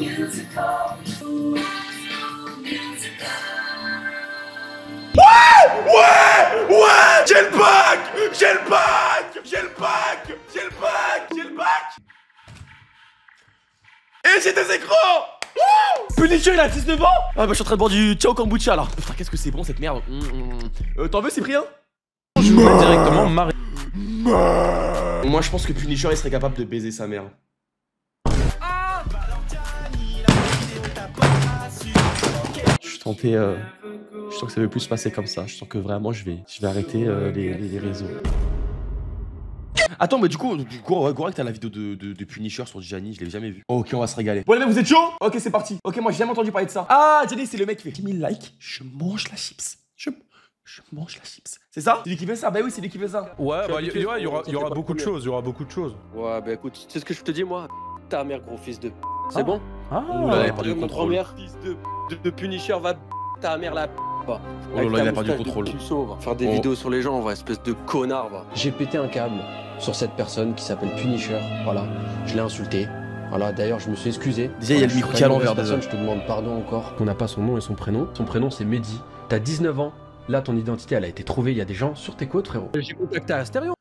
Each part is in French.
Ouais, j'ai le pack. J'ai le pack. J'ai le pack. J'ai le pack. J'ai le pack. Et j'ai des écrans. Punisher, il a 19 ans. Ah bah je suis en train de boire du Ciao Kombucha là. Putain, qu'est-ce que c'est bon cette merde. T'en veux, Cyprien? Je vais directement marrer. Moi je pense que Punisher il serait capable de baiser sa mère. Je suis tenté, je sens que ça veut plus se passer comme ça. Je sens que vraiment je vais arrêter les réseaux. Attends, mais du coup, ouais, Gorak, t'as la vidéo de Punisher sur Gianni, je l'ai jamais vu. Ok, on va se régaler. Bon les mecs, vous êtes chaud? Ok, c'est parti. Ok, moi j'ai jamais entendu parler de ça. Ah, Gianni, c'est le mec qui fait 10 000 likes, je mange la chips. Je mange la chips. C'est ça? C'est lui qui fait ça? Bah oui, c'est lui qui fait ça. Ouais, bah il y aura beaucoup de choses, Ouais, bah écoute, tu sais ce que je te dis, moi? Ta mère, gros fils de. C'est bon? Ah, là, il a perdu le contrôle. Première fils de Punisher, va ta mère la. Oh là là, il a perdu le contrôle. Va faire des vidéos sur les gens, va, espèce de connard, va. J'ai pété un câble sur cette personne qui s'appelle Punisher. Voilà, je l'ai insulté. Voilà, d'ailleurs, je me suis excusé. Déjà, il y a le micro qui est à l'envers, désolé. Je te demande pardon encore. On n'a pas son nom et son prénom. Son prénom, c'est Mehdi. T'as 19 ans. Là, ton identité, elle a été trouvée. Il y a des gens sur tes côtes, frérot. J'ai contacté à Stéréo.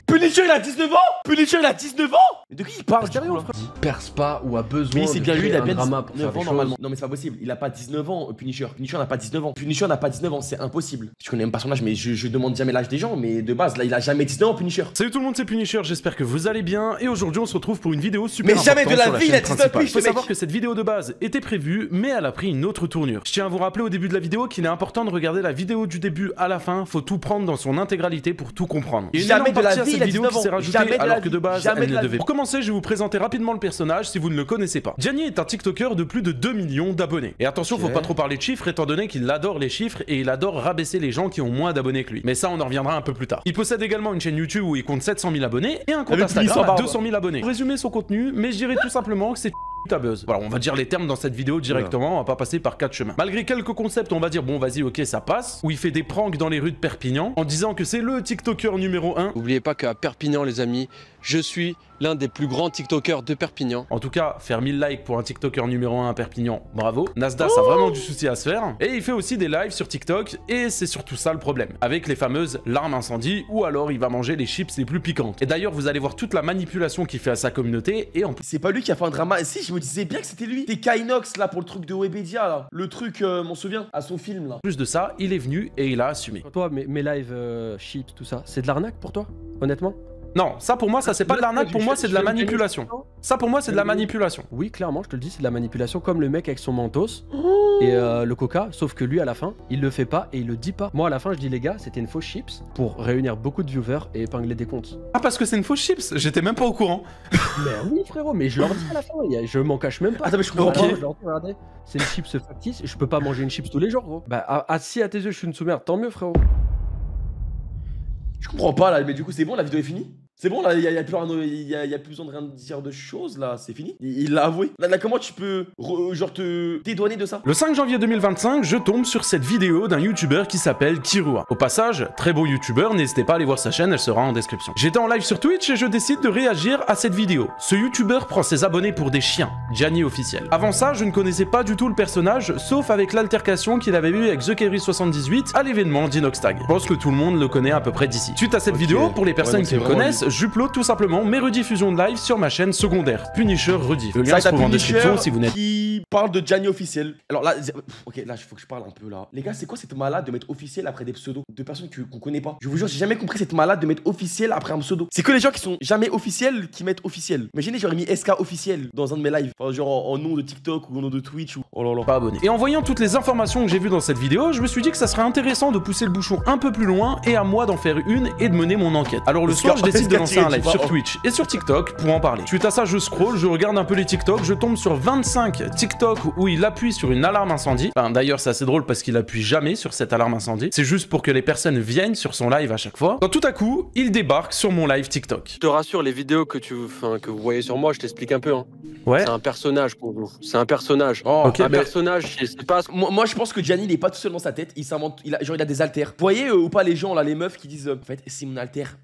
Punisher, il a 19 ans? Punisher, il a 19 ans? Mais de qui il parle, Stéréo, frère. Perce pas ou a besoin. Oui, c'est bien lui, il a bien 19 ans normalement. Non, mais c'est pas possible. Il a pas 19 ans, Punisher. Punisher n'a pas 19 ans. Punisher n'a pas 19 ans, c'est impossible. Je connais même pas son âge, mais je demande jamais l'âge des gens. Mais de base, là, il a jamais 19 ans, Punisher. Salut tout le monde, c'est Punisher, j'espère que vous allez bien. Et aujourd'hui, on se retrouve pour une vidéo super Mais jamais de la vie, il a 19 ans. Il faut savoir que cette vidéo de base était prévue, mais elle a pris une autre tournure. Je tiens à vous rappeler au début de la vidéo qu'il est important de regarder la vidéo du début à la fin. Faut tout prendre dans son intégralité pour tout comprendre. Et jamais de la vie, cette vidéo qui s'est rajoutée alors que de base, elle le devait. Pour commencer, je vais vous présenter rapidement le personnage si vous ne le connaissez pas. Gianni est un TikToker de plus de 2 millions d'abonnés. Et attention, faut pas trop parler de chiffres étant donné qu'il adore les chiffres et il adore rabaisser les gens qui ont moins d'abonnés que lui. Mais ça, on en reviendra un peu plus tard. Il possède également une chaîne YouTube où il compte 700 000 abonnés et un compte Instagram à 200 000 abonnés. Pour résumer son contenu, mais je dirais tout simplement que c'est ta buzz. Voilà, on va dire les termes dans cette vidéo directement, on va pas passer par 4 chemins. Malgré quelques concepts, on va dire bon vas-y, ok, ça passe, où il fait des pranks dans les rues de Perpignan en disant que c'est le TikToker numéro 1. N'oubliez pas qu'à Perpignan, les amis, je suis l'un des plus grands TikTokers de Perpignan. En tout cas, faire 1000 likes pour un TikToker numéro 1 à Perpignan, bravo. Nasdaq a vraiment du souci à se faire. Et il fait aussi des lives sur TikTok, et c'est surtout ça le problème. Avec les fameuses larmes incendie, ou alors il va manger les chips les plus piquantes. Et d'ailleurs, vous allez voir toute la manipulation qu'il fait à sa communauté, et en plus... C'est pas lui qui a fait un drama. Si, je me disais bien que c'était lui. C'était Kainox là pour le truc de Webedia là. Le truc, m'en souviens, à son film là. En plus de ça, il est venu et il a assumé. Toi, mes lives chips, tout ça, c'est de l'arnaque pour toi, honnêtement? Non, ça pour moi, ça c'est pas de l'arnaque, pour moi c'est de la manipulation. Ça pour moi c'est de la manipulation. Oui, clairement, je te le dis, c'est de la manipulation, comme le mec avec son mentos et le coca, sauf que lui à la fin, il le fait pas et il le dit pas. Moi à la fin, je dis les gars, c'était une fausse chips pour réunir beaucoup de viewers et épingler des comptes. Ah, parce que c'est une fausse chips? J'étais même pas au courant. Mais oui frérot, mais je leur dis à la fin, je m'en cache même pas. Attends, mais je comprends pas. Je leur dis, regardez, c'est une chips factice, je peux pas manger une chips tous les jours gros. Bah si à tes yeux je suis une sous-merde, tant mieux frérot. Je comprends pas là, mais du coup c'est bon, la vidéo est finie? C'est bon là, il y a plus besoin de rien dire de choses là, c'est fini. Il l'a avoué. Là, comment tu peux genre te dédouaner de ça? Le 5 janvier 2025, je tombe sur cette vidéo d'un youtubeur qui s'appelle Kirua. Au passage, très beau youtubeur, n'hésitez pas à aller voir sa chaîne, elle sera en description. J'étais en live sur Twitch et je décide de réagir à cette vidéo. Ce youtubeur prend ses abonnés pour des chiens, Gianni officiel. Avant ça, je ne connaissais pas du tout le personnage, sauf avec l'altercation qu'il avait eu avec TheKerry78 à l'événement d'Inoxtag. Je pense que tout le monde le connaît à peu près d'ici. Suite à cette vidéo, pour les personnes qui me connaissent, j'upload tout simplement mes rediffusions de live sur ma chaîne secondaire, Punisher Rediff. Le lien se trouve en description si vous n'êtes... Qui parle de Gianni officiel. Alors là, ok, là, il faut que je parle un peu là. Les gars, c'est quoi cette malade de mettre officiel après des pseudos de personnes qu'on connaît pas? Je vous jure, j'ai jamais compris cette malade de mettre officiel après un pseudo. C'est que les gens qui sont jamais officiels qui mettent officiel. Imaginez, j'aurais mis SK officiel dans un de mes lives. Enfin, genre en nom de TikTok ou en nom de Twitch ou... Oh là là. Pas abonné. Et en voyant toutes les informations que j'ai vues dans cette vidéo, je me suis dit que ça serait intéressant de pousser le bouchon un peu plus loin et à moi d'en faire une et de mener mon enquête. Alors le soir, je décide de lancer un live sur Twitch et sur TikTok pour en parler. Suite à ça, je scroll, je regarde un peu les TikTok, je tombe sur 25 TikTok où il appuie sur une alarme incendie. Enfin, d'ailleurs, c'est assez drôle parce qu'il appuie jamais sur cette alarme incendie. C'est juste pour que les personnes viennent sur son live à chaque fois. Quand tout à coup, il débarque sur mon live TikTok. Je te rassure, les vidéos que vous voyez sur moi, je t'explique un peu. Hein. Ouais. C'est un personnage pour vous. C'est un personnage. Oh, ok, un personnage, c'est pas... Moi, je pense que Gianni, il est pas tout seul dans sa tête. Il s'invente... Genre, il a des haltères. Vous voyez ou pas les gens, là, les meufs qui disent... en fait, c'est mon haltère.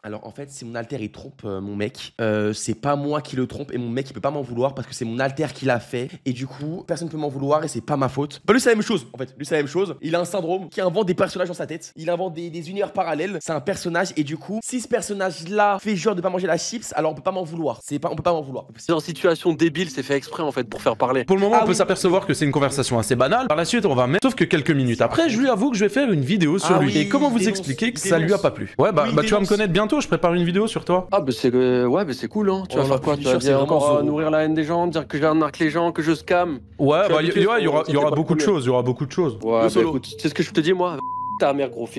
Alors en fait, si mon alter il trompe mon mec, c'est pas moi qui le trompe et mon mec il peut pas m'en vouloir parce que c'est mon alter qui l'a fait et du coup personne peut m'en vouloir et c'est pas ma faute. Bah lui c'est la même chose en fait, lui c'est la même chose. Il a un syndrome qui invente des personnages dans sa tête, il invente des univers parallèles, c'est un personnage et du coup si ce personnage là fait genre de pas manger la chips, alors on peut pas m'en vouloir. On peut pas m'en vouloir. C'est en situation débile, c'est fait exprès en fait pour faire parler. Pour le moment on peut s'apercevoir que c'est une conversation assez banale. Par la suite on va mettre, sauf que quelques minutes après je lui avoue que je vais faire une vidéo sur lui. Et comment vous expliquer que ça lui a pas plu? Ouais bah tu vas me connaître bientôt, je prépare une vidéo sur toi. Ah bah c'est ouais bah c'est cool hein. Tu vas faire quoi? Tu vas venir encore nourrir la haine des gens, dire que j'arnaque les gens, que je scam. Ouais bah il y aura beaucoup de choses, Ouais bah écoute, tu sais ce que je te dis moi? Ta mère gros fils.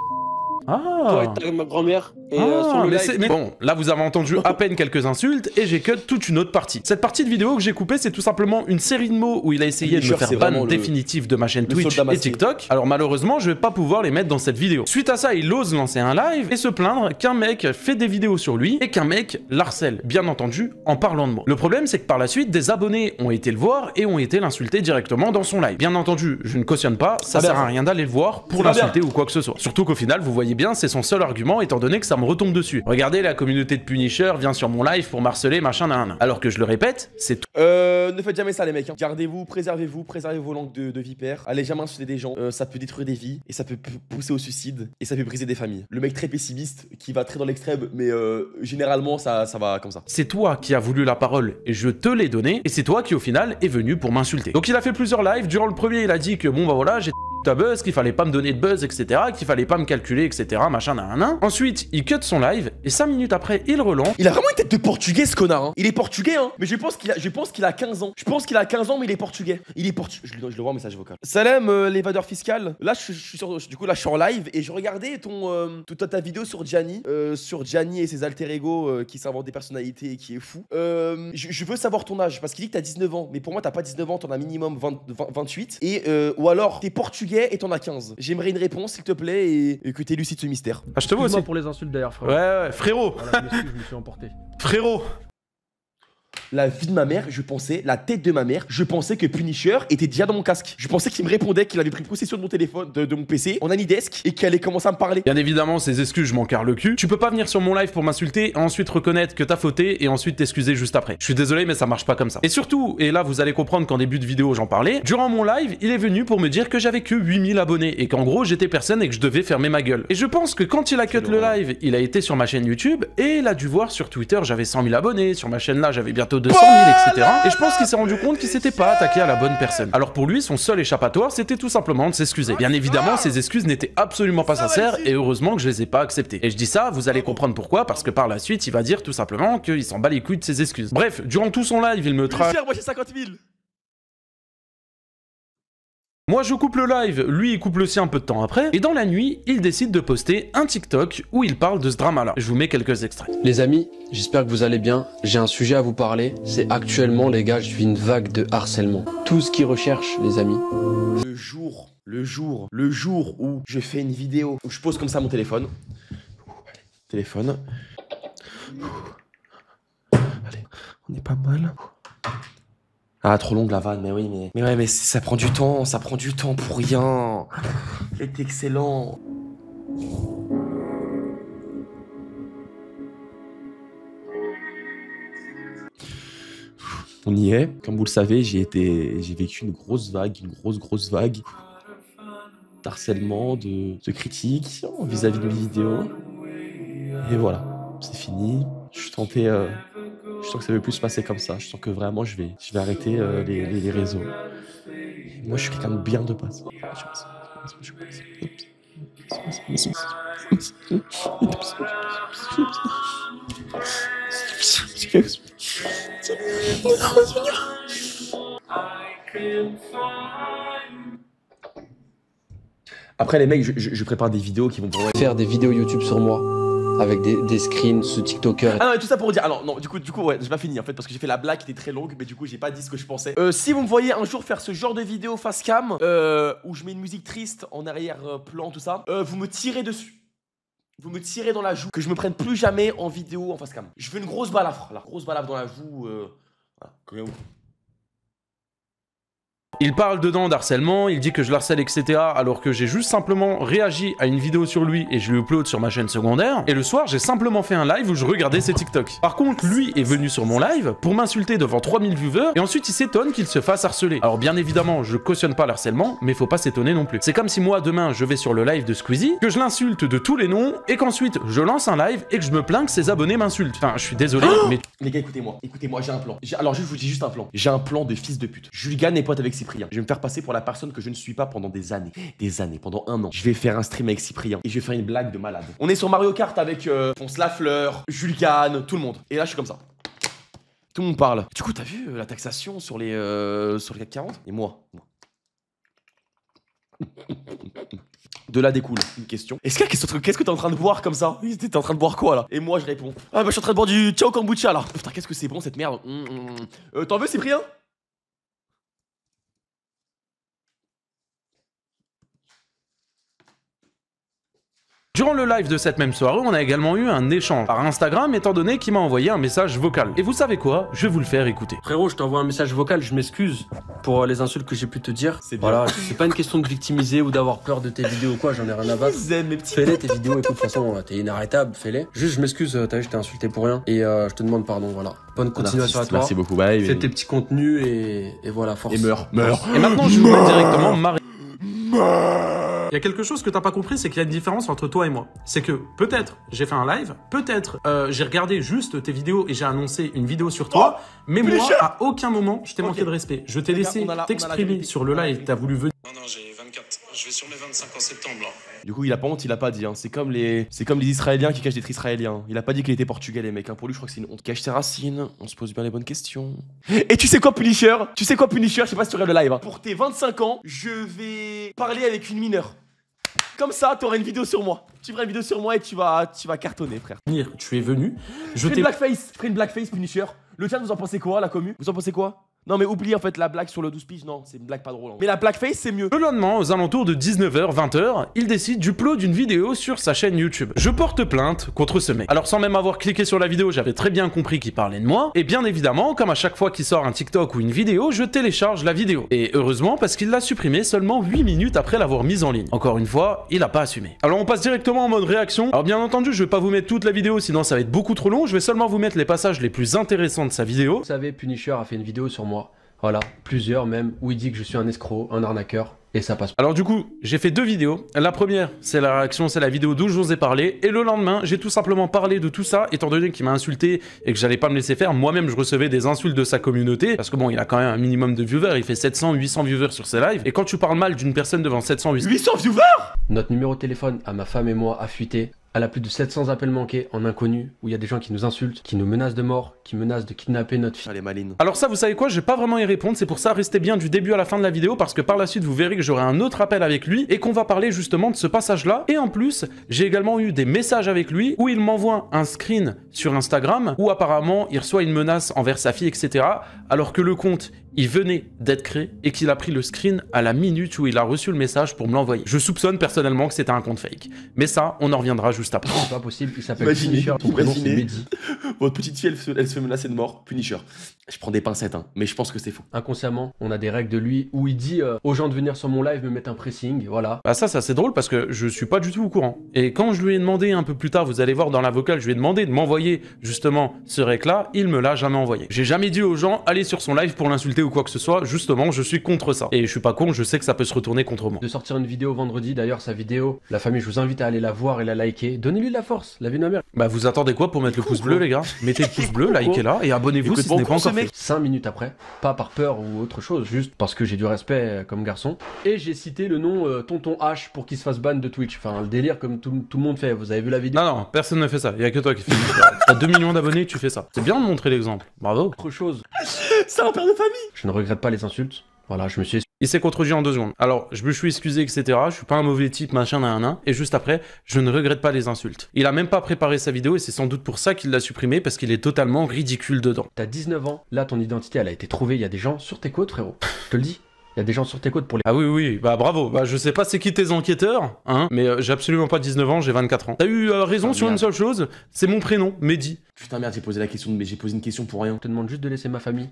Toi et ta grand-mère. Et sur le live. Mais bon, là vous avez entendu à peine quelques insultes et j'ai cut toute une autre partie. Cette partie de vidéo que j'ai coupée, c'est tout simplement une série de mots où il a essayé de me faire ban définitif de ma chaîne Twitch et TikTok. Alors malheureusement, je vais pas pouvoir les mettre dans cette vidéo. Suite à ça, il ose lancer un live et se plaindre qu'un mec fait des vidéos sur lui et qu'un mec l'harcèle, bien entendu, en parlant de moi. Le problème, c'est que par la suite, des abonnés ont été le voir et ont été l'insulter directement dans son live. Bien entendu, je ne cautionne pas, ça sert à rien d'aller le voir pour l'insulter ou quoi que ce soit. Surtout qu'au final, vous voyez bien, c'est son seul argument étant donné que ça me retombe dessus. Regardez, la communauté de Punisher vient sur mon live pour m'harceler, machin, nan. Alors que je le répète, c'est tout. Ne faites jamais ça les mecs, hein. Gardez-vous, préservez vos langues de vipères. Allez jamais insulter des gens, ça peut détruire des vies et ça peut pousser au suicide et ça peut briser des familles. Le mec très pessimiste qui va très dans l'extrême, mais généralement ça va comme ça. C'est toi qui as voulu la parole et je te l'ai donnée et c'est toi qui au final est venu pour m'insulter. Donc il a fait plusieurs lives, durant le premier il a dit que bon bah voilà, j'ai ta buzz, qu'il fallait pas me donner de buzz, etc., qu'il fallait pas me calculer, etc., machin, nan. Ensuite, il cut son live, et 5 minutes après, il relance. Il a vraiment une tête de portugais, ce connard, hein. Il est portugais, hein. Mais je pense qu'il a 15 ans. Je pense qu'il a 15 ans, mais il est portugais. Il est portugais. Je le vois en message vocal. Salam, l'évadeur fiscal. Là, je suis en live, et je regardais ta vidéo sur Gianni. Sur Gianni et ses alter ego qui s'inventent des personnalités et qui est fou. Je veux savoir ton âge, parce qu'il dit que t'as 19 ans. Mais pour moi, t'as pas 19 ans, t'en as minimum 28. Et, ou alors, t'es portugais et t'en as 15. J'aimerais une réponse s'il te plaît et que t'élucides ce mystère. Ah je te vois aussi. Pour les insultes d'ailleurs frérot. Ouais frérot. Voilà, je me suis emporté. Frérot. La vie de ma mère, la tête de ma mère, je pensais que Punisher était déjà dans mon casque. Je pensais qu'il me répondait, qu'il avait pris possession de mon téléphone, de mon PC, en AnyDesk, et qu'il allait commencer à me parler. Bien évidemment, ces excuses, je m'en carre le cul. Tu peux pas venir sur mon live pour m'insulter, ensuite reconnaître que t'as fauté, et ensuite t'excuser juste après. Je suis désolé, mais ça marche pas comme ça. Et surtout, et là vous allez comprendre qu'en début de vidéo j'en parlais, durant mon live, il est venu pour me dire que j'avais que 8000 abonnés, et qu'en gros j'étais personne et que je devais fermer ma gueule. Et je pense que quand il a cut le live, il a été sur ma chaîne YouTube, et il a dû voir sur Twitter j'avais 100 000 abonnés, sur ma chaîne là j'avais bientôt 200 000, etc. Et je pense qu'il s'est rendu compte qu'il s'était pas attaqué à la bonne personne. Alors pour lui, son seul échappatoire, c'était tout simplement de s'excuser. Bien évidemment, ses excuses n'étaient absolument pas sincères et heureusement que je les ai pas acceptées. Et je dis ça, vous allez comprendre pourquoi, parce que par la suite, il va dire tout simplement qu'il s'en bat les couilles de ses excuses. Bref, durant tout son live, il me traque. Moi j'ai 50 000. Moi je coupe le live, lui il coupe le sien un peu de temps après, et dans la nuit, il décide de poster un TikTok où il parle de ce drama-là. Je vous mets quelques extraits. Les amis, j'espère que vous allez bien. J'ai un sujet à vous parler. C'est actuellement, les gars, je vis une vague de harcèlement. Tout ce qu'ils recherchent, les amis. Le jour où je fais une vidéo, où je pose comme ça mon téléphone. Téléphone. Allez, on est pas mal. Ah, trop longue la vanne, mais oui, mais ouais, mais ça prend du temps pour rien. C'est excellent. On y est. Comme vous le savez, j'ai vécu une grosse vague d'harcèlement, de critiques vis-à-vis de mes vidéos. Et voilà, c'est fini. Je sens que ça veut plus se passer comme ça. Je sens que vraiment je vais arrêter les réseaux. Moi je suis quelqu'un de bien de base. Après les mecs, je prépare des vidéos qui vont faire des vidéos YouTube sur moi. Avec des screens, ce TikToker. Ah non, mais tout ça pour dire. Alors, non, du coup, ouais, j'ai pas fini en fait, parce que j'ai fait la blague qui était très longue, mais du coup, j'ai pas dit ce que je pensais. Si vous me voyez un jour faire ce genre de vidéo face cam, où je mets une musique triste en arrière-plan, tout ça, vous me tirez dessus. Vous me tirez dans la joue, que je me prenne plus jamais en vidéo en face cam. Je veux une grosse balafre, là. Grosse balafre dans la joue. Voilà. Il parle dedans d'harcèlement, il dit que je l'harcèle, etc. alors que j'ai juste simplement réagi à une vidéo sur lui et je lui upload sur ma chaîne secondaire. Et le soir, j'ai simplement fait un live où je regardais ses TikTok. Par contre, lui est venu sur mon live pour m'insulter devant 3000 viewers et ensuite il s'étonne qu'il se fasse harceler. Alors bien évidemment, je cautionne pas l'harcèlement, mais faut pas s'étonner non plus. C'est comme si moi, demain, je vais sur le live de Squeezie, que je l'insulte de tous les noms et qu'ensuite je lance un live et que je me plains que ses abonnés m'insultent. Enfin, je suis désolé, mais... Les gars, écoutez-moi, j'ai un plan. Alors je vous dis juste un plan. J'ai un plan de fils de pute. Julgan est pote avec Cyprien. Je vais me faire passer pour la personne que je ne suis pas pendant des années. Pendant 1 an. Je vais faire un stream avec Cyprien et je vais faire une blague de malade. On est sur Mario Kart avec Ponce Lafleur, Julgan, tout le monde. Et là, je suis comme ça. Tout le monde parle. Du coup, t'as vu la taxation sur les CAC 40? Et moi. De là découle une question. Qu'est-ce que t'es en train de boire comme ça? T'es en train de boire quoi là? Et moi je réponds. Ah bah je suis en train de boire du Ciao Kombucha là. Putain qu'est-ce que c'est bon cette merde. T'en veux Cyprien? Durant le live de cette même soirée, on a également eu un échange par Instagram étant donné qu'il m'a envoyé un message vocal. Et vous savez quoi? Je vais vous le faire écouter. Frérot, je t'envoie un message vocal, je m'excuse pour les insultes que j'ai pu te dire. C'est bien. Voilà, c'est pas une question de victimiser ou d'avoir peur de tes vidéos ou quoi, j'en ai rien à battre. Fais-les tes vidéos, écoute, de toute façon, t'es inarrêtable, fais-les. Juste, je m'excuse, t'as vu, je t'ai insulté pour rien et je te demande pardon, voilà. Bonne continuation à toi. Merci beaucoup, bye. Fais tes petits contenus et voilà, force. Et meurs. Et maintenant, je vais vous mettre directement ma... Il y a quelque chose que t'as pas compris, c'est qu'il y a une différence entre toi et moi. C'est que peut-être j'ai fait un live, peut-être j'ai regardé juste tes vidéos et j'ai annoncé une vidéo sur toi, mais moi, à aucun moment, je t'ai manqué de respect. Je t'ai laissé t'exprimer sur le live, t'as voulu venir... Non, j'ai 24. Je vais sur mes 25 en septembre, là. Du coup, il a pas honte, il a pas dit. Hein. C'est comme les Israéliens qui cachent d'être Israéliens. Il a pas dit qu'il était portugais, les mecs. Hein. Pour lui, je crois que c'est une honte. Cache ses racines, on se pose bien les bonnes questions. Et tu sais quoi, Punisher? Je sais pas si tu regardes le live. Hein. Pour tes 25 ans, je vais parler avec une mineure. Comme ça, t'auras une vidéo sur moi. Tu feras une vidéo sur moi et tu vas cartonner, frère. Tu es venu. Je ferai une blackface, Punisher. Le chat, vous en pensez quoi, la commu? Vous en pensez quoi? Non mais oublie en fait la blague sur le 12 piges, non, c'est une blague pas drôle. Hein. Mais la blackface c'est mieux. Le lendemain, aux alentours de 19h, 20h, il décide d'upload une vidéo sur sa chaîne YouTube. Je porte plainte contre ce mec. Alors sans même avoir cliqué sur la vidéo, j'avais très bien compris qu'il parlait de moi. Et bien évidemment, comme à chaque fois qu'il sort un TikTok ou une vidéo, je télécharge la vidéo. Et heureusement parce qu'il l'a supprimée seulement 8 minutes après l'avoir mise en ligne. Encore une fois, il a pas assumé. Alors on passe directement en mode réaction. Alors bien entendu, je vais pas vous mettre toute la vidéo, sinon ça va être beaucoup trop long. Je vais seulement vous mettre les passages les plus intéressants de sa vidéo. Vous savez, Punisher a fait une vidéo sur moi. Voilà, plusieurs même, où il dit que je suis un escroc, un arnaqueur, et ça passe. Alors du coup, j'ai fait 2 vidéos. La première, c'est la réaction, c'est la vidéo d'où je vous ai parlé. Et le lendemain, j'ai tout simplement parlé de tout ça, étant donné qu'il m'a insulté et que j'allais pas me laisser faire. Moi-même, je recevais des insultes de sa communauté, parce que bon, il a quand même un minimum de viewers, il fait 700, 800 viewers sur ses lives. Et quand tu parles mal d'une personne devant 700, 800 viewers? Notre numéro de téléphone à ma femme et moi a fuité. Elle a plus de 700 appels manqués en inconnu, où il y a des gens qui nous insultent, qui nous menacent de mort, qui menacent de kidnapper notre fille. Elle est maline. Alors ça, vous savez quoi, je vais pas vraiment y répondre, c'est pour ça, restez bien du début à la fin de la vidéo, parce que par la suite, vous verrez que j'aurai un autre appel avec lui, et qu'on va parler justement de ce passage-là. Et en plus, j'ai également eu des messages avec lui, où il m'envoie un screen sur Instagram, où apparemment, il reçoit une menace envers sa fille, etc. Alors que le compte, il venait d'être créé, et qu'il a pris le screen à la minute où il a reçu le message pour me l'envoyer. Je soupçonne personnellement que c'était un compte fake. Mais ça, on en reviendra juste après. C'est pas possible, il s'appelle Punisher, son prénom c'est Mehdi. Votre petite fille, elle se fait menacer de mort, Punisher. Je prends des pincettes, hein, mais je pense que c'est faux. Inconsciemment, on a des règles de lui où il dit aux gens de venir sur mon live me mettre un pressing, voilà. Bah ça, c'est assez drôle parce que je suis pas du tout au courant. Et quand je lui ai demandé un peu plus tard, vous allez voir dans la vocale, je lui ai demandé de m'envoyer justement ce rec-là, il me l'a jamais envoyé. J'ai jamais dit aux gens, allez sur son live pour l'insulter ou quoi que ce soit, justement, je suis contre ça. Et je suis pas con, je sais que ça peut se retourner contre moi. De sortir une vidéo vendredi, d'ailleurs, sa vidéo, la famille, je vous invite à aller la voir et la liker. Donnez-lui de la force, la vie de ma mère. Bah vous attendez quoi pour mettre le pouce bleu, les gars? Mettez le pouce bleu, likez-la et abonnez-vous si ce n'est pas encore fait. 5 minutes après, pas par peur ou autre chose, juste parce que j'ai du respect comme garçon. Et j'ai cité le nom Tonton H pour qu'il se fasse ban de Twitch. Enfin, le délire comme tout le monde fait. Vous avez vu la vidéo? Non, personne ne fait ça. Il y a que toi qui fais ça. T'as 2 millions d'abonnés, tu fais ça. C'est bien de montrer l'exemple. Bravo. Autre chose. C'est un père de famille. Je ne regrette pas les insultes. Voilà, je me suis... Il s'est contredit en 2 secondes. Alors, je me suis excusé, etc. Je suis pas un mauvais type, machin, nan. Et juste après, je ne regrette pas les insultes. Il a même pas préparé sa vidéo et c'est sans doute pour ça qu'il l'a supprimé parce qu'il est totalement ridicule dedans. T'as 19 ans, là ton identité elle a été trouvée, il y a des gens sur tes côtes, frérot. Je te le dis. Il y a des gens sur tes côtes pour les... Ah oui, bah bravo. Bah je sais pas c'est qui tes enquêteurs, hein, mais j'ai absolument pas 19 ans, j'ai 24 ans. T'as eu raison sur une seule chose, c'est mon prénom, Mehdi. Putain merde, j'ai posé une question pour rien. Je te demande juste de laisser ma famille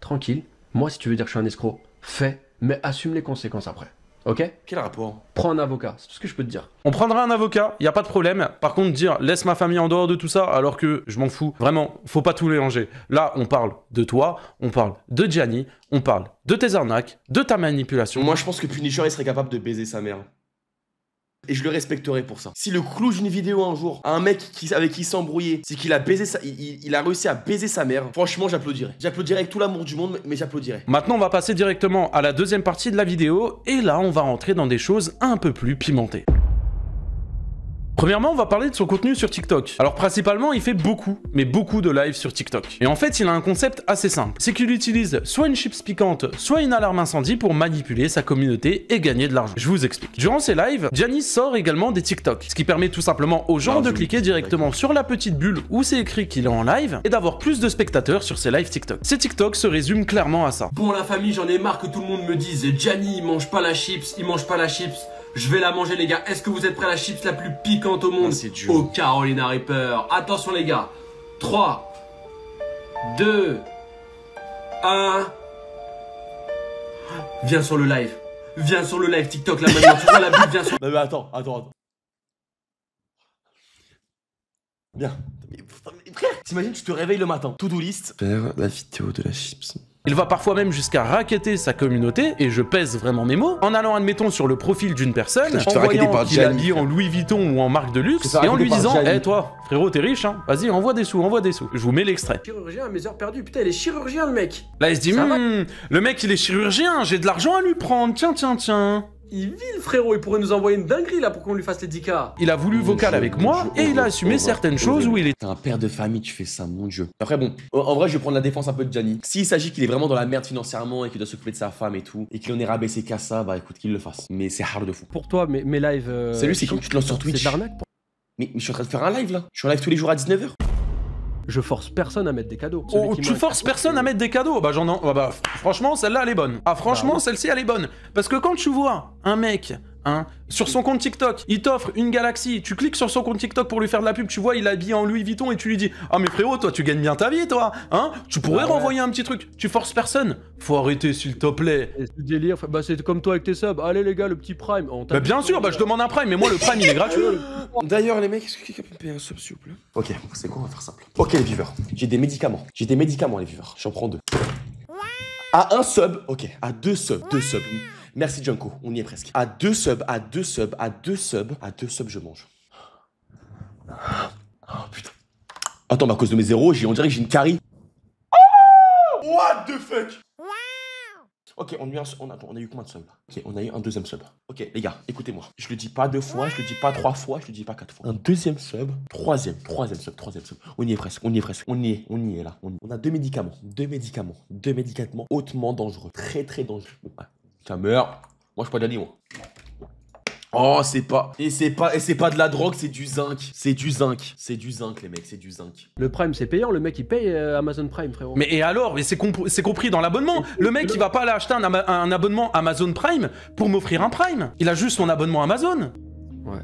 tranquille. Moi, si tu veux dire que je suis un escroc, fais mais assume les conséquences après. Ok? Quel rapport? Prends un avocat, c'est tout ce que je peux te dire. On prendra un avocat, y a pas de problème. Par contre, dire laisse ma famille en dehors de tout ça, alors que je m'en fous. Vraiment, faut pas tout mélanger. Là, on parle de toi, on parle de Gianni, on parle de tes arnaques, de ta manipulation. Moi, je pense que Punisher, il serait capable de baiser sa mère. Et je le respecterai pour ça. Si le clou d'une vidéo un jour à un mec avec qui il s'est embrouillé, c'est qu'il a baisé il a réussi à baiser sa mère, franchement, j'applaudirais. J'applaudirais avec tout l'amour du monde, mais j'applaudirais. Maintenant, on va passer directement à la deuxième partie de la vidéo, et là, on va rentrer dans des choses un peu plus pimentées. Premièrement, on va parler de son contenu sur TikTok. Alors principalement, il fait beaucoup, mais beaucoup de lives sur TikTok. Et en fait, il a un concept assez simple. C'est qu'il utilise soit une chips piquante, soit une alarme incendie pour manipuler sa communauté et gagner de l'argent. Je vous explique. Durant ses lives, Gianni sort également des TikTok, ce qui permet tout simplement aux gens de cliquer directement sur la petite bulle où c'est écrit qu'il est en live et d'avoir plus de spectateurs sur ses lives TikTok. Ces TikTok se résument clairement à ça. Bon la famille, j'en ai marre que tout le monde me dise Gianni, il mange pas la chips, il mange pas la chips. Je vais la manger les gars. Est-ce que vous êtes prêts à la chips la plus piquante au monde? C'est dur. Oh Carolina Reaper. Attention les gars. 3, 2, 1. Viens sur le live. Viens sur le live TikTok là maintenant. Tu vois la bulle, viens sur... Non mais attends. Bien. Mais frère, t'imagines, tu te réveilles le matin. To-do list. Faire la vidéo de la chips. Il va parfois même jusqu'à racketter sa communauté, et je pèse vraiment mes mots, en allant admettons sur le profil d'une personne, en voyant qu'il est habillé en Louis Vuitton ou en marque de luxe, et en lui disant « Eh toi, frérot, t'es riche, hein, vas-y, envoie des sous, envoie des sous. » Je vous mets l'extrait. Chirurgien à mes heures perdues. Putain, il est chirurgien le mec. Là, il se dit « Le mec, il est chirurgien, j'ai de l'argent à lui prendre, tiens, tiens, tiens. » Il vit le frérot, il pourrait nous envoyer une dinguerie là pour qu'on lui fasse les 10K. Il a voulu vocal avec moi et il a assumé certaines choses où il est... T'es un père de famille, tu fais ça, mon dieu. Après bon, en vrai je vais prendre la défense un peu de Gianni. S'il s'agit qu'il est vraiment dans la merde financièrement et qu'il doit s'occuper de sa femme et tout, et qu'il en est rabaissé qu'à ça, bah écoute qu'il le fasse. Mais c'est hard de fou. Pour toi, mes lives... Salut, c'est quand tu te lances sur Twitch. C'est de l'arnaque. Mais je suis en train de faire un live là. Je suis en live tous les jours à 19h. Je force personne à mettre des cadeaux. Oh, tu forces personne à mettre des cadeaux? Bah j'en ai... Bah, franchement, celle-là, elle est bonne. Ah, franchement, celle-ci, elle est bonne. Parce que quand tu vois un mec, hein, sur son compte TikTok, il t'offre une Galaxy, tu cliques sur son compte TikTok pour lui faire de la pub, tu vois, il est habillé en Louis Vuitton et tu lui dis « Ah mais frérot, toi, tu gagnes bien ta vie, toi, hein? Tu pourrais renvoyer un petit truc. » Tu forces personne. Faut arrêter, s'il te plaît. Et ce délire, bah c'est comme toi avec tes subs. Allez les gars, le petit Prime. Bah bien sûr, bah je demande un Prime, mais moi, le Prime, il est gratuit. D'ailleurs les mecs, est-ce que quelqu'un peut me payer un sub s'il vous plaît? Ok, c'est quoi, on va faire simple. Ok les viewers, j'ai des médicaments. J'ai des médicaments les viewers, j'en prends 2. À un sub, ok, à 2 subs, 2 subs. Merci Junko, on y est presque. À 2 subs, à 2 subs, à 2 subs, à 2 subs je mange. Oh putain. Attends, mais à cause de mes zéros, on dirait que j'ai une carie. Oh what the fuck? Ok, on a eu combien de subs? Ok, on a eu un deuxième sub. Ok, les gars, écoutez-moi. Je le dis pas 2 fois, je le dis pas 3 fois, je le dis pas 4 fois. Un deuxième sub, troisième sub. On y est presque, on y est là. On a 2 médicaments, 2 médicaments hautement dangereux, très dangereux. Ça meurt. Moi, je suis pas Gianni, moi. Oh, c'est pas de la drogue, c'est du zinc. C'est du zinc, les mecs, c'est du zinc. Le Prime, c'est payant, le mec, il paye Amazon Prime, frérot. Mais et alors? Mais c'est compris dans l'abonnement. Le mec, il va pas aller acheter un abonnement Amazon Prime pour m'offrir un Prime. Il a juste son abonnement Amazon. Ouais.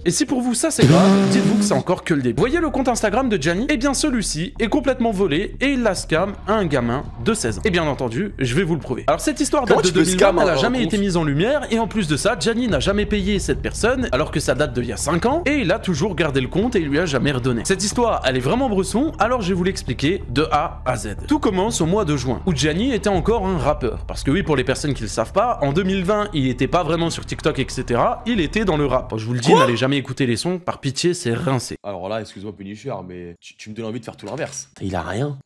Et si pour vous ça c'est grave, dites-vous que c'est encore que le début. Voyez le compte Instagram de Gianni? Eh bien celui-ci est complètement volé et il la scam à un gamin de 16 ans. Et bien entendu, je vais vous le prouver. Alors cette histoire date de 2020, elle a jamais été mise en lumière et en plus de ça, Gianni n'a jamais payé cette personne alors que ça date d'il y a 5 ans et il a toujours gardé le compte et il lui a jamais redonné. Cette histoire, elle est vraiment bresson, alors je vais vous l'expliquer de A à Z. Tout commence au mois de juin où Gianni était encore un rappeur. Parce que oui, pour les personnes qui le savent pas, en 2020, il était pas vraiment sur TikTok, etc. Il était dans le rap. Je vous le dis, n'allez jamais écouter les sons, par pitié, c'est rincé. Alors là, excuse-moi Punisher, mais tu me donnes envie de faire tout l'inverse. Il a rien.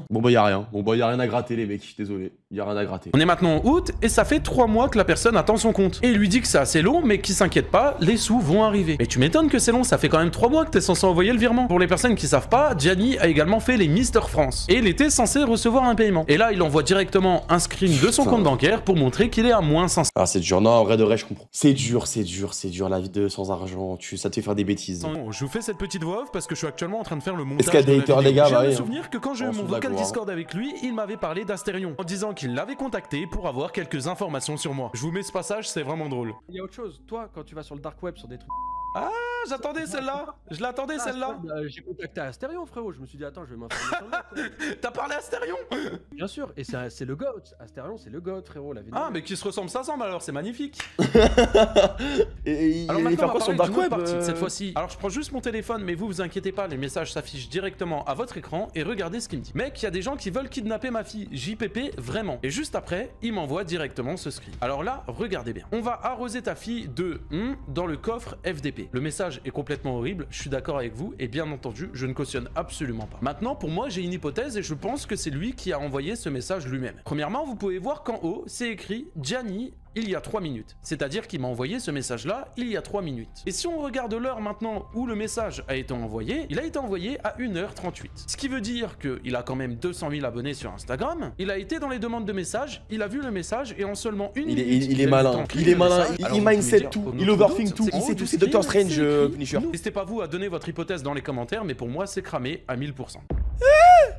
Bon bah y a rien. Bon bah y a rien à gratter les mecs, désolé. Y a rien à gratter. On est maintenant en août et ça fait 3 mois que la personne attend son compte. Et il lui dit que c'est assez long, mais qu'il s'inquiète pas, les sous vont arriver. Mais tu m'étonnes que c'est long, ça fait quand même 3 mois que t'es censé envoyer le virement. Pour les personnes qui savent pas, Gianni a également fait les Mister France. Et il était censé recevoir un paiement. Et là, il envoie directement un screen de son compte bancaire pour montrer qu'il est à moins 500. Ah c'est dur, non en vrai de vrai je comprends. C'est dur la vie de sans argent, ça te fait faire des bêtises. Non, je vous fais cette petite voix off parce que je suis actuellement en train de faire le montage. Est-ce qu'il y a des haters les gars? J'ai bah me oui, souvenir que quand j'ai eu mon vocal Discord avec lui, il m'avait parlé d'Astérion en disant qu'il l'avait contacté pour avoir quelques informations sur moi. Je vous mets ce passage, c'est vraiment drôle. Il y a autre chose, toi, quand tu vas sur le dark web, sur des trucs... Ah j'attendais celle-là. Je l'attendais celle-là. J'ai contacté Astérion, frérot. Je me suis dit, attends, je vais m'informer sur le mec. T'as parlé à Astérion? Bien sûr, et c'est le GOAT. Astérion, c'est le GOAT, frérot. La vidéo. Ah, mais qui se ressemble, ça semble alors, c'est magnifique. Et alors il fait quoi sur le dark web cette fois-ci? Alors je prends juste mon téléphone, mais vous inquiétez pas, les messages s'affichent directement à votre écran et regardez ce qu'il me dit. Mec, il y a des gens qui veulent kidnapper ma fille, JPP, vraiment. Et juste après, il m'envoie directement ce script. Alors là, regardez bien. On va arroser ta fille de dans le coffre FDP. Le message est complètement horrible, je suis d'accord avec vous, et bien entendu, je ne cautionne absolument pas. Maintenant, pour moi, j'ai une hypothèse et je pense que c'est lui qui a envoyé ce message lui-même. Premièrement, vous pouvez voir qu'en haut, c'est écrit Gianni il y a 3 minutes. C'est-à-dire qu'il m'a envoyé ce message-là il y a 3 minutes. Et si on regarde l'heure maintenant où le message a été envoyé, il a été envoyé à 1h38. Ce qui veut dire qu'il a quand même 200 000 abonnés sur Instagram, il a été dans les demandes de messages, il a vu le message et en seulement une minute... Il est malin, il mindset tout, il overthink tout, il sait tout, c'est Doctor Strange, Punisher. N'hésitez pas vous à donner votre hypothèse dans les commentaires, mais pour moi c'est cramé à 1000%.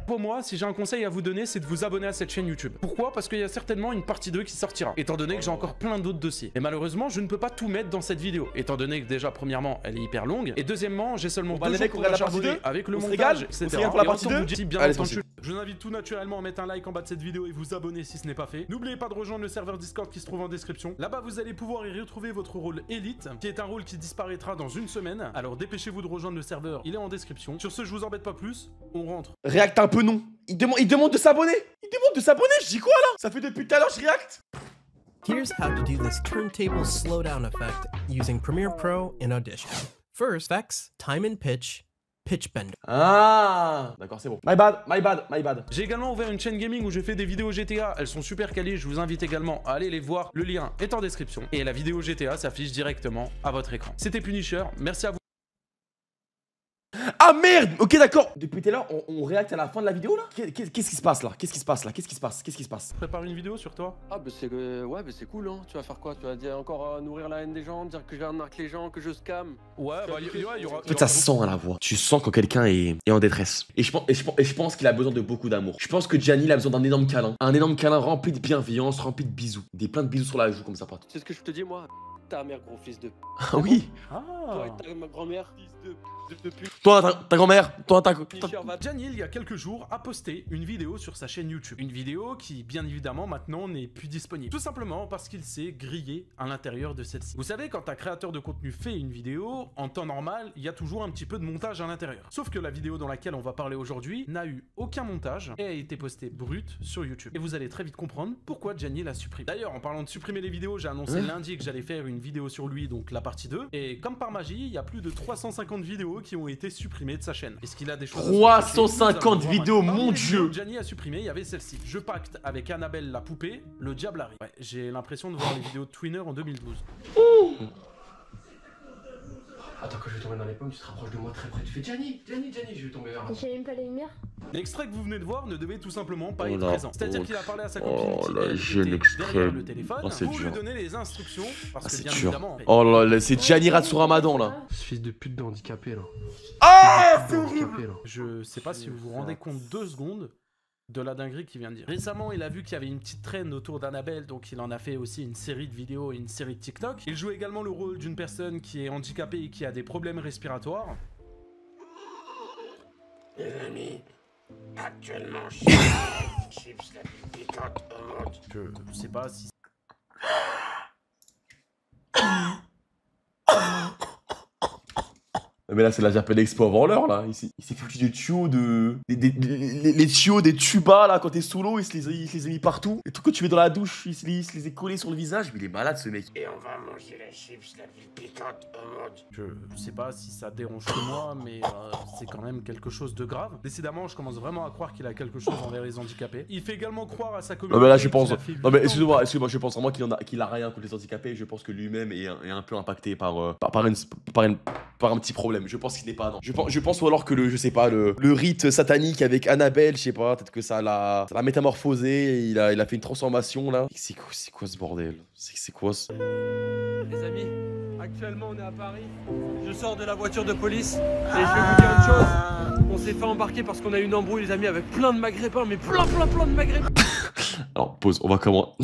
Pour moi, si j'ai un conseil à vous donner, c'est de vous abonner à cette chaîne YouTube. Pourquoi? Parce qu'il y a certainement une partie 2 qui sortira, étant donné que j'ai encore plein d'autres dossiers. Et malheureusement, je ne peux pas tout mettre dans cette vidéo, étant donné que déjà, premièrement, elle est hyper longue, et deuxièmement, j'ai seulement 2 jours pour la charbonner avec le montage, etc. Pour la partie 2 bien entendu. Je vous invite tout naturellement à mettre un like en bas de cette vidéo et vous abonner si ce n'est pas fait. N'oubliez pas de rejoindre le serveur Discord qui se trouve en description. Là-bas, vous allez pouvoir y retrouver votre rôle élite, qui est un rôle qui disparaîtra dans une semaine. Alors dépêchez-vous de rejoindre le serveur, il est en description. Sur ce, je vous embête pas plus, on rentre. React un peu non. Il demande de s'abonner. Il demande de s'abonner, je dis quoi là? Ça fait depuis tout à l'heure je react. Here's how to do this turntable slowdown effect using Premiere Pro in Audition. First, effects, time and pitch bender. Ah, d'accord, c'est bon. My bad. J'ai également ouvert une chaîne gaming où je fais des vidéos GTA. Elles sont super qualies. Je vous invite également à aller les voir. Le lien est en description. Et la vidéo GTA s'affiche directement à votre écran. C'était Punisher. Merci à vous. Ah merde. Ok, d'accord. Depuis tout à l'heure, on réacte à la fin de la vidéo là. Qu'est-ce qui se passe là? Qu'est-ce qui se passe? Prépare une vidéo sur toi. Ah bah c'est ouais, bah c'est cool hein. Tu vas faire quoi? Tu vas dire encore nourrir la haine des gens, dire que j'arnaque les gens, que je scam. Ouais, bah il y aura. En fait, ça se sent à la voix. Tu sens quand quelqu'un est en détresse. Et je pense qu'il a besoin de beaucoup d'amour. Je pense que Gianni il a besoin d'un énorme câlin. Un énorme câlin rempli de bienveillance, rempli de bisous. Plein de bisous sur la joue comme ça. C'est ce que je te dis moi. Ta mère, gros fils de... Ah oui. Toi et ta grand-mère, fils de pute. Toi, ta grand-mère. Toi, ta... Gianni, il y a quelques jours, a posté une vidéo sur sa chaîne YouTube. Une vidéo qui, bien évidemment, maintenant n'est plus disponible. Tout simplement parce qu'il s'est grillé à l'intérieur de celle-ci. Vous savez, quand un créateur de contenu fait une vidéo, en temps normal, il y a toujours un petit peu de montage à l'intérieur. Sauf que la vidéo dans laquelle on va parler aujourd'hui n'a eu aucun montage et a été postée brute sur YouTube. Et vous allez très vite comprendre pourquoi Gianni l'a supprimé. D'ailleurs, en parlant de supprimer les vidéos, j'ai annoncé lundi que j'allais faire une vidéo sur lui, donc la partie 2. Et comme par magie, il y a plus de 350 vidéos qui ont été supprimées de sa chaîne. Est-ce qu'il a des choses 350 vidéos, mon dieu. Gianni a supprimé, il y avait celle-ci. Je pacte avec Annabelle la poupée, le diable arrive. Ouais, j'ai l'impression de voir les vidéos de Twinner en 2012. Attends que je vais tomber dans les pommes, tu te rapproches de moi très près. Tu fais Gianni, je vais tomber vers là. J'ai même pas les lumières. L'extrait que vous venez de voir ne devait tout simplement pas être présent. C'est-à-dire qu'il a parlé à sa copine qui était derrière le téléphone pour lui donner les instructions. Parce que bien dur. évidemment... Oh là, c'est Gianni Ratsu Ramadan là. Ce fils de pute de handicapé là. Ah, c'est horrible. Je sais pas si vous vous rendez compte 2 secondes de la dinguerie qu'il vient de dire. Récemment, il a vu qu'il y avait une petite traîne autour d'Annabelle, donc il en a fait aussi une série de vidéos et une série de TikTok. Il joue également le rôle d'une personne qui est handicapée et qui a des problèmes respiratoires. Les amis, actuellement, chips la plus piquante au monde. Je sais pas si... Mais là, c'est la Japan Expo avant l'heure, là. Il s'est foutu des tuyaux les tuyaux des tubas, là, quand t'es sous l'eau, il se les a mis partout. Et tout que tu mets dans la douche, il se les a collés sur le visage. Mais il est malade, ce mec. Et on va manger la chips la plus piquante au monde. Je sais pas si ça dérange que moi, mais c'est quand même quelque chose de grave. Décidément, je commence vraiment à croire qu'il a quelque chose envers les handicapés. Il fait également croire à sa communauté... Non mais là, je pense... Non mais excusez-moi, je pense vraiment qu'il a rien contre les handicapés. Je pense que lui-même est un peu impacté par un petit problème. Je pense qu'il n'est pas, non. Je pense ou alors que je sais pas, le rite satanique avec Annabelle, je sais pas, peut-être que ça l'a métamorphosé, et il a fait une transformation là. C'est quoi ce bordel? C'est quoi ce... Les amis, actuellement on est à Paris. Je sors de la voiture de police et je vais vous dire une chose. On s'est fait embarquer parce qu'on a eu une embrouille les amis avec plein de maghrébins, mais plein de maghrébins. Alors pause, on va comment...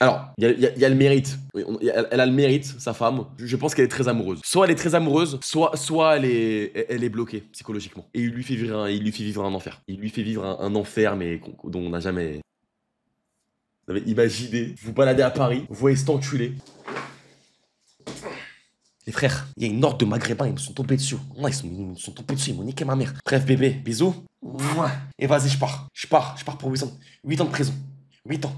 Alors, il y a le mérite. Elle a le mérite, sa femme. Je pense qu'elle est très amoureuse. Soit elle est très amoureuse, soit elle est bloquée psychologiquement. Et il lui fait vivre un enfer. Il lui fait vivre un enfer, mais dont on n'a jamais... Vous avez imaginé, vous baladez à Paris, vous voyez cet enculé. Les frères, il y a une horde de maghrébins, ils me sont tombés dessus. Ouais, ils me sont tombés dessus, ils m'ont niqué ma mère. Bref, bébé, bisous. Et vas-y, je pars. Je pars pour 8 ans. 8 ans de prison. 8 ans.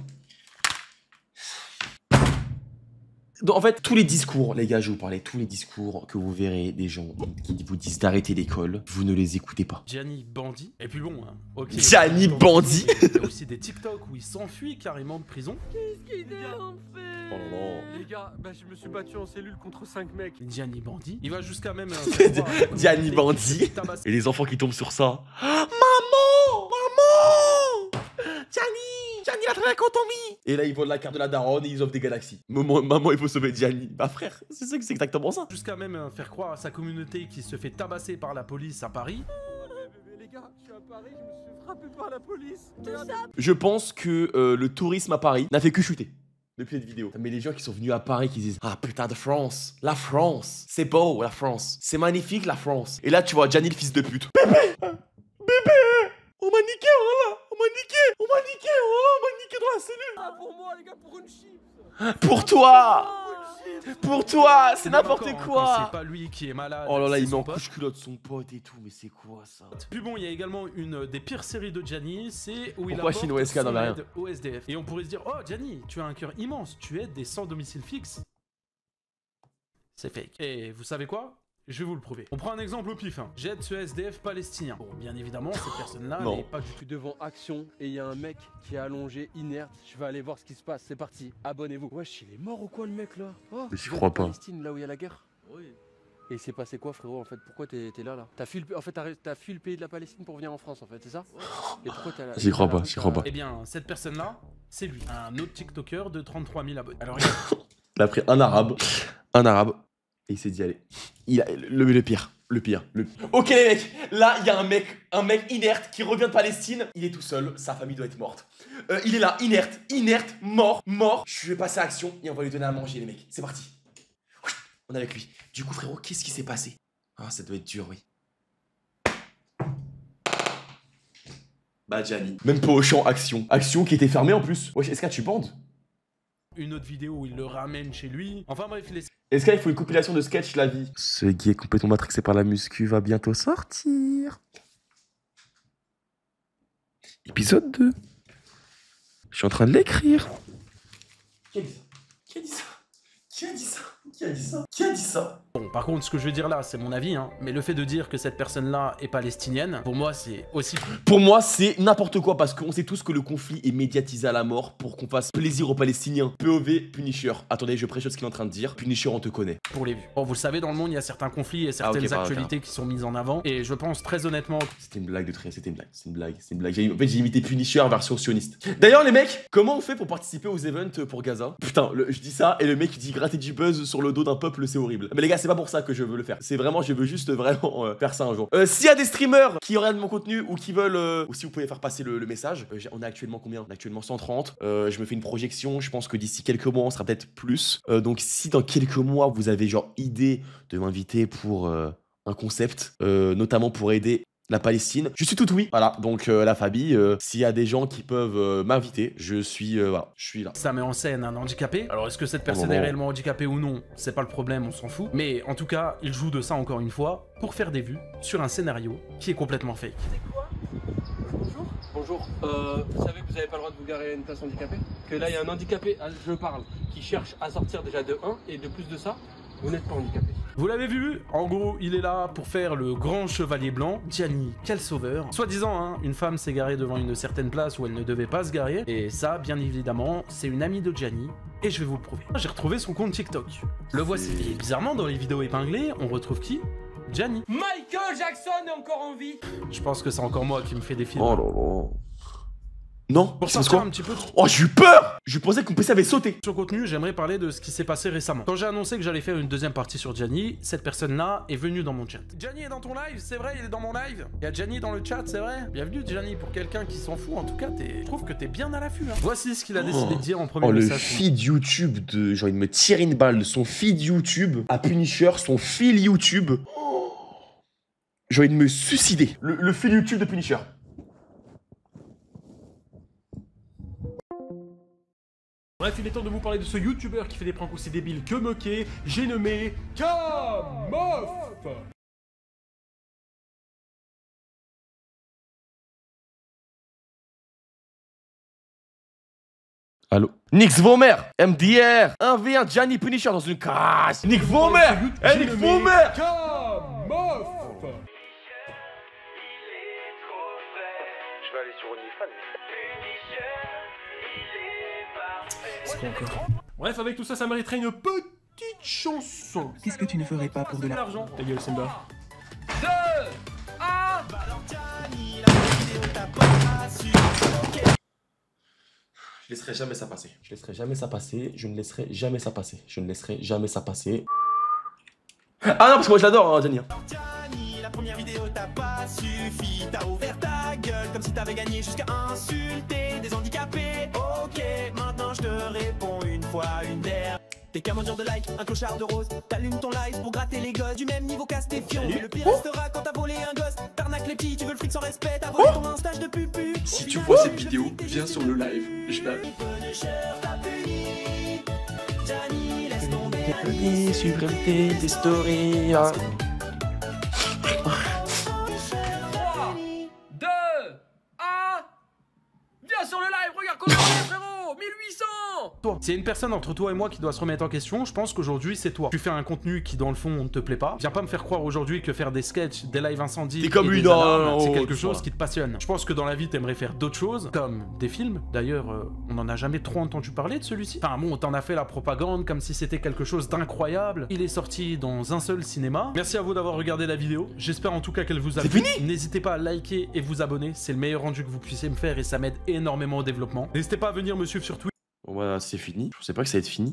Donc, en fait, tous les discours, les gars, je vais vous parler, tous les discours que vous verrez des gens qui vous disent d'arrêter l'école, vous ne les écoutez pas. Gianni bandit. Et puis bon, hein, ok. Gianni bandit. Il y a aussi des TikTok où il s'enfuit carrément de prison. Qu'est-ce qu'il a fait? Oh non. Les gars, bah, je me suis battu en cellule contre 5 mecs. Gianni bandit. Il va jusqu'à même... Gianni bandit. Et les enfants qui tombent sur ça. Maman! Gianni a trouvé un contomi. Et là, ils volent la carte de la daronne et ils offrent des galaxies. Maman, il faut sauver Gianni. Bah frère, c'est exactement ça. Jusqu'à même faire croire à sa communauté qui se fait tabasser par la police à Paris. Les gars, je suis à Paris, je me suis frappé par la police. Je pense que le tourisme à Paris n'a fait que chuter depuis cette vidéo. Mais les gens qui sont venus à Paris qui disent ah putain de France, la France, c'est beau la France, c'est magnifique la France. Et là tu vois Gianni le fils de pute. Bébé, on m'a niqué, voilà, on m'a niqué dans la cellule. Ah pour moi les gars, pour une chips. Pour toi, c'est n'importe quoi. C'est pas lui qui est malade. Oh là là, il met en couche-culotte son pote et tout, mais c'est quoi ça? Puis bon, il y a également une des pires séries de Gianni, c'est où il apporte son aide au SDF. Et on pourrait se dire, oh Gianni, tu as un cœur immense, tu aides des sans domicile fixe. C'est fake. Et vous savez quoi? Je vais vous le prouver. On prend un exemple au pif. Hein. J'aide ce SDF palestinien. Bon, bien évidemment, cette personne-là n'est pas du tout devant Action et il y a un mec qui est allongé, inerte. Je vais aller voir ce qui se passe. C'est parti. Abonnez-vous. Wesh, il est mort ou quoi le mec là? Oh, mais j'y crois pas. Palestine, là où il y a la guerre. Oui. Et il s'est passé quoi frérot en fait? Pourquoi t'es là? T'as fui le pays de la Palestine pour venir en France en fait, c'est ça? Et pourquoi t'es là? J'y crois pas. Eh bien, cette personne-là, c'est lui. Un autre TikToker de 33 000 abonnés. Alors, il a pris un arabe. Et il s'est dit allez. Il a le pire. Ok les mecs, là il y a un mec inerte qui revient de Palestine. Il est tout seul, sa famille doit être morte. Il est là, inerte, mort. Je vais passer à Action et on va lui donner à manger les mecs. C'est parti. On est avec lui. Du coup frérot, qu'est-ce qui s'est passé? Ah ça doit être dur, oui. Bah Gianni. Même pas au champ Action. Action qui était fermée en plus. Wesh, est-ce que tu bandes? Une autre vidéo où il le ramène chez lui. Enfin bref, il est... Est-ce qu'il faut une compilation de sketch la vie? Ce qui est complètement matrixé par la muscu va bientôt sortir. Épisode 2. Je suis en train de l'écrire. Qui a dit ça? Bon, par contre, ce que je veux dire là, c'est mon avis, hein, mais le fait de dire que cette personne-là est palestinienne, pour moi, c'est aussi... Pour moi, c'est n'importe quoi, parce qu'on sait tous que le conflit est médiatisé à la mort pour qu'on fasse plaisir aux Palestiniens. POV, Punisher. Attendez, je précise ce qu'il est en train de dire. Punisher, on te connaît. Pour les vues. Bon, vous le savez, dans le monde, il y a certains conflits et certaines actualités qui sont mises en avant, et je pense très honnêtement... C'était une blague de trait, c'était une blague. En fait, j'ai imité Punisher version sioniste. D'ailleurs, les mecs, comment on fait pour participer aux events pour Gaza? Putain, je dis ça, et le mec, il dit gratter du buzz sur le dos d'un peuple, c'est horrible. Mais les gars, c'est pas pour ça que je veux le faire. C'est vraiment, je veux juste vraiment faire ça un jour. S'il y a des streamers qui regardent mon contenu ou qui veulent, ou si vous pouvez faire passer le message, on est actuellement combien? On est actuellement 130. Je me fais une projection, je pense que d'ici quelques mois, on sera peut-être plus. Donc si dans quelques mois, vous avez genre idée de m'inviter pour un concept, notamment pour aider la Palestine, je suis tout oui. Voilà, donc la famille, s'il y a des gens qui peuvent m'inviter, je suis là. Ça met en scène un handicapé. Alors est-ce que cette personne est réellement handicapée ou non? C'est pas le problème, on s'en fout. Mais en tout cas, il joue de ça encore une fois pour faire des vues sur un scénario qui est complètement fake. C'est quoi? Bonjour. Vous savez que vous n'avez pas le droit de vous garer à une place handicapée? Que là, il y a un handicapé, je parle, qui cherche à sortir déjà de 1 et de plus de ça, vous n'êtes pas handicapé. Vous l'avez vu? En gros, il est là pour faire le grand chevalier blanc. Gianni, quel sauveur. Soi-disant, hein, une femme s'est garée devant une certaine place où elle ne devait pas se garer. Et ça, bien évidemment, c'est une amie de Gianni. Et je vais vous le prouver. J'ai retrouvé son compte TikTok. Le voici. Et bizarrement, dans les vidéos épinglées, on retrouve qui? Gianni. Michael Jackson est encore en vie. Je pense que c'est encore moi qui me fais des films. Oh là là. Non. Pour sortir un petit peu. Oh, j'ai eu peur. Je pensais que mon PC avait sauté. Sur contenu, j'aimerais parler de ce qui s'est passé récemment. Quand j'ai annoncé que j'allais faire une deuxième partie sur Gianni, cette personne-là est venue dans mon chat. Gianni est dans ton live, c'est vrai, il est dans mon live. Il y a Gianni dans le chat, c'est vrai. Bienvenue Gianni, pour quelqu'un qui s'en fout, en tout cas, je trouve que t'es bien à l'affût. Hein. Voici ce qu'il a décidé de dire en premier message. Le feed YouTube de... J'ai envie de me tirer une balle. Son feed YouTube à Punisher, son fil YouTube. J'ai envie de me suicider. Le fil YouTube de Punisher. Bref, il est temps de vous parler de ce youtubeur qui fait des pranks aussi débiles que moqués. J'ai nommé Kamof. Allô? Nix Vomer, MDR, 1v1 Gianni Punisher dans une crasse. Nick Vomer, Nick Vomer. Kamof. Je vais aller sur OnlyFans. C'est quoi encore? Bref, avec tout ça, ça mériterait une petite chanson. Qu'est-ce que tu ne ferais pas pour de l'argent? Ta gueule, Simba. 2, 1. Je laisserai jamais ça passer. Je laisserai jamais ça passer. Je ne laisserai jamais ça passer. Je ne laisserai jamais ça passer. Ah non, parce que moi je l'adore, hein, Gianni. La première vidéo t'a pas suffi, t'as ouvert ta gueule comme si t'avais gagné jusqu'à insulter des handicapés. Ok, maintenant je te réponds une fois, une dernière. T'es qu'un mendiant de like, un clochard de rose. T'allumes ton live pour gratter les gosses du même niveau qu'Astéfion. Et le pire restera quand t'as volé un gosse. T'arnaques les petits, tu veux le fric sans respect. T'as volé ton stage de pupu. Si tu vois cette vidéo, viens sur le live. Je la... Gianni, laisse tomber. Supprimer tes stories. 3, 2, 1. Viens sur le live, regarde comment on est, frérot. 1800. S'il y a une personne entre toi et moi qui doit se remettre en question, je pense qu'aujourd'hui c'est toi. Tu fais un contenu qui dans le fond ne te plaît pas. Viens pas me faire croire aujourd'hui que faire des sketchs, des lives incendies, c'est comme lui dans... c'est quelque chose qui te passionne. Je pense que dans la vie t'aimerais faire d'autres choses, comme des films. D'ailleurs, on en a jamais trop entendu parler de celui-ci. Enfin bon, t'en as fait la propagande comme si c'était quelque chose d'incroyable. Il est sorti dans un seul cinéma. Merci à vous d'avoir regardé la vidéo. J'espère en tout cas qu'elle vous a plu. N'hésitez pas à liker et vous abonner. C'est le meilleur rendu que vous puissiez me faire et ça m'aide énormément au développement. N'hésitez pas à venir me suivre sur Twitter. Voilà, c'est fini. Je pensais pas que ça allait être fini.